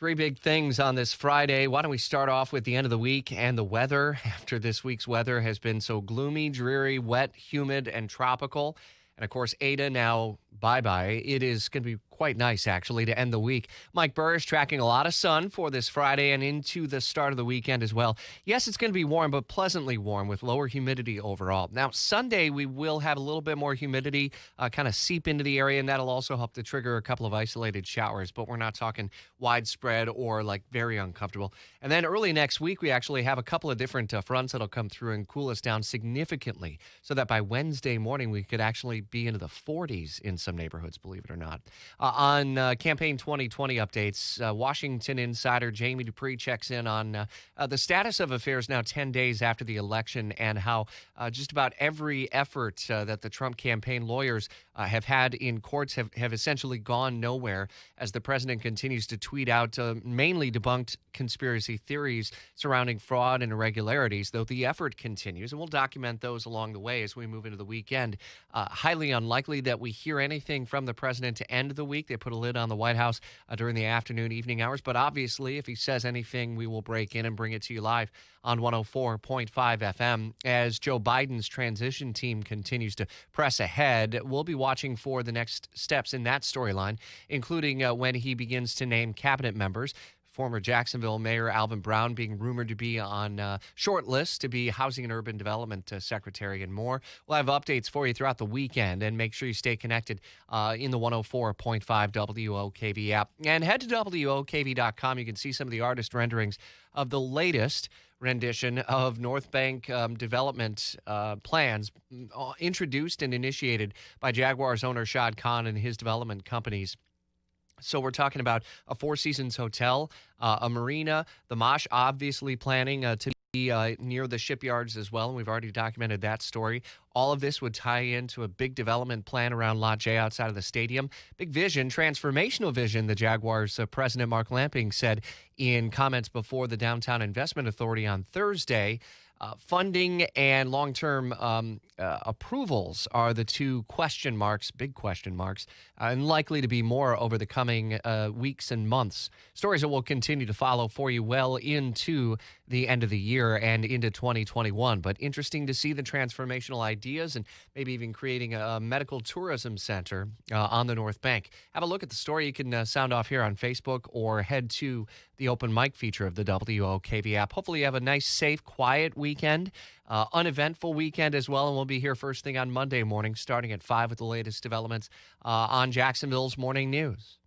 Three big things on this Friday. Why don't we start off with the end of the week and the weather after this week's weather has been so gloomy, dreary, wet, humid, and tropical. And of course, Ada now bye-bye. It is going to be quite nice, actually, to end the week. Mike Burr is tracking a lot of sun for this Friday and into the start of the weekend as well. Yes, it's going to be warm, but pleasantly warm with lower humidity overall. Now, Sunday, we will have a little bit more humidity kind of seep into the area, and that'll also help to trigger a couple of isolated showers, but we're not talking widespread or like very uncomfortable. And then early next week, we actually have a couple of different fronts that'll come through and cool us down significantly so that by Wednesday morning, we could actually be into the 40s in some neighborhoods, believe it or not. On Campaign 2020 updates, Washington insider Jamie Dupree checks in on the status of affairs now 10 days after the election and how just about every effort that the Trump campaign lawyers have had in courts have essentially gone nowhere as the president continues to tweet out mainly debunked conspiracy theories surrounding fraud and irregularities, though the effort continues. And we'll document those along the way as we move into the weekend. Highly unlikely that we hear anything from the president to end the week. They put a lid on the White House during the afternoon, evening hours. But obviously, if he says anything, we will break in and bring it to you live on 104.5 FM. As Joe Biden's transition team continues to press ahead, we'll be watching for the next steps in that storyline, including when he begins to name cabinet members. Former Jacksonville Mayor Alvin Brown being rumored to be on short list to be Housing and Urban Development Secretary and more. We'll have updates for you throughout the weekend, and make sure you stay connected in the 104.5 WOKV app. And head to WOKV.com. You can see some of the artist renderings of the latest rendition of North Bank development plans introduced and initiated by Jaguars owner Shad Khan and his development companies. So we're talking about a Four Seasons hotel, a marina, the Mosh obviously planning to be near the shipyards as well, and we've already documented that story. All of this would tie into a big development plan around Lot J outside of the stadium. Big vision, transformational vision, the Jaguars president Mark Lamping said in comments before the Downtown Investment Authority on Thursday. Funding and long-term approvals are the two question marks, big question marks, and likely to be more over the coming weeks and months. Stories that will continue to follow for you well into the end of the year and into 2021. But interesting to see the transformational ideas and maybe even creating a medical tourism center on the North Bank. Have a look at the story. You can sound off here on Facebook or head to the open mic feature of the WOKV app. Hopefully you have a nice, safe, quiet weekend, uneventful weekend as well. And we'll be here first thing on Monday morning, starting at 5 with the latest developments on Jacksonville's Morning News.